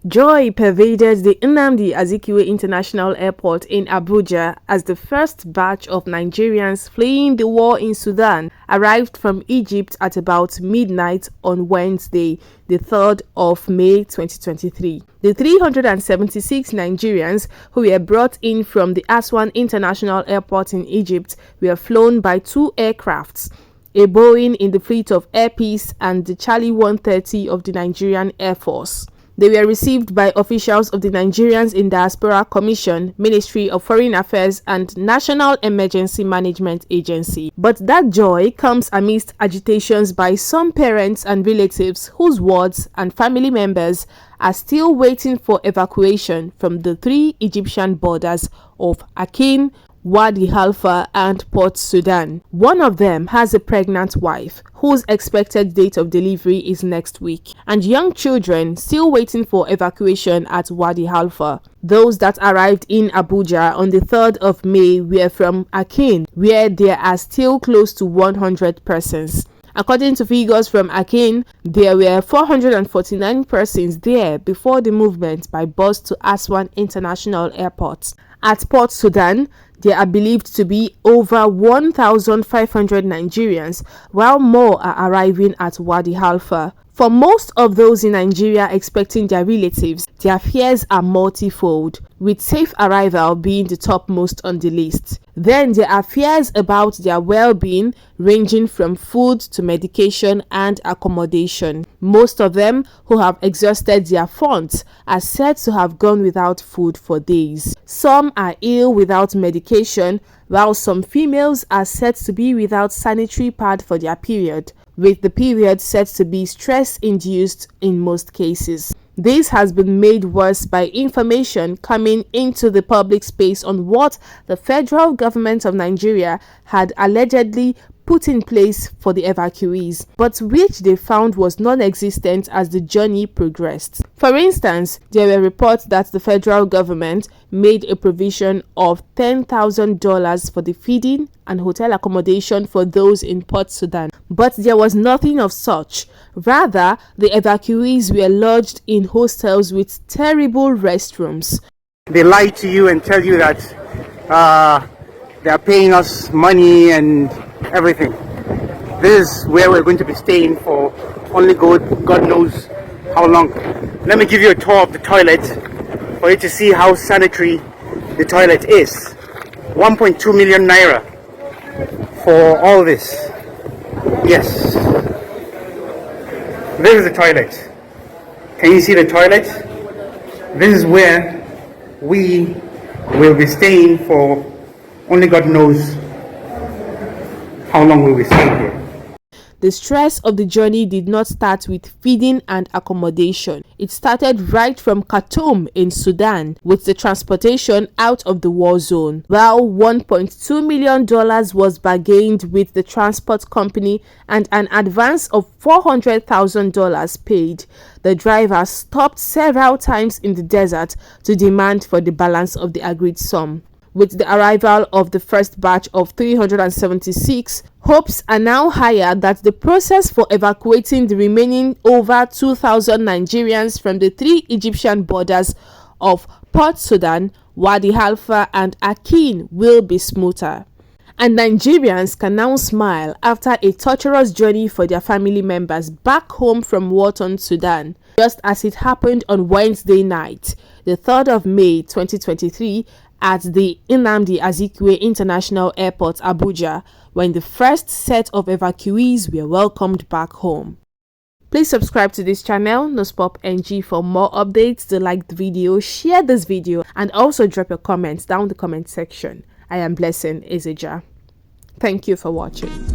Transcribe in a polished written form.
Joy pervaded the Nnamdi Azikiwe International Airport in Abuja as the first batch of Nigerians fleeing the war in Sudan arrived from Egypt at about midnight on Wednesday, the 3rd of May 2023. The 376 Nigerians who were brought in from the Aswan International Airport in Egypt were flown by two aircrafts, a Boeing in the fleet of Air Peace and the Charlie 130 of the Nigerian Air Force. They were received by officials of the Nigerians in Diaspora Commission, Ministry of Foreign Affairs and National Emergency Management Agency. But that joy comes amidst agitations by some parents and relatives whose wards and family members are still waiting for evacuation from the three Egyptian borders of Akin, Wadi Halfa and Port Sudan. One of them has a pregnant wife whose expected date of delivery is next week, and young children still waiting for evacuation at Wadi Halfa. Those that arrived in Abuja on the 3rd of May were from Akin, where there are still close to 100 persons. According to figures from Akin, there were 449 persons there before the movement by bus to Aswan International Airport. At Port Sudan, there are believed to be over 1,500 Nigerians, while more are arriving at Wadi Halfa. For most of those in Nigeria expecting their relatives, their fears are multifold, with safe arrival being the topmost on the list. Then there are fears about their well-being, ranging from food to medication and accommodation. Most of them who have exhausted their funds are said to have gone without food for days. Some are ill without medication, while some females are said to be without sanitary pad for their period, with the period said to be stress-induced in most cases. This has been made worse by information coming into the public space on what the federal government of Nigeria had allegedly put in place for the evacuees, but which they found was non-existent as the journey progressed. For instance, there were reports that the federal government made a provision of $10,000 for the feeding and hotel accommodation for those in Port Sudan, but there was nothing of such. Rather, the evacuees were lodged in hostels with terrible restrooms. They lie to you and tell you that they are paying us money and everything. This is where we're going to be staying for only God knows how long. Let me give you a tour of the toilet for you to see how sanitary the toilet is. 1.2 million naira for all this. Yes. This is the toilet. Can you see the toilet? This is where we will be staying for only God knows how long will we stay here. The stress of the journey did not start with feeding and accommodation. It started right from Khartoum in Sudan with the transportation out of the war zone. While $1.2 million was bargained with the transport company and an advance of $400,000 paid, the driver stopped several times in the desert to demand for the balance of the agreed sum. With the arrival of the first batch of 376, hopes are now higher that the process for evacuating the remaining over 2,000 Nigerians from the three Egyptian borders of Port Sudan, Wadi Halfa and Akin will be smoother. And Nigerians can now smile after a torturous journey for their family members back home from war-torn Sudan, just as it happened on Wednesday night, the 3rd of May 2023, at the Nnamdi Azikiwe International Airport, Abuja, when the first set of evacuees were welcomed back home. Please subscribe to this channel, NosPopNG, for more updates. To like the video, share this video, and also drop your comments down the comment section. I am Blessing Ezija. Thank you for watching.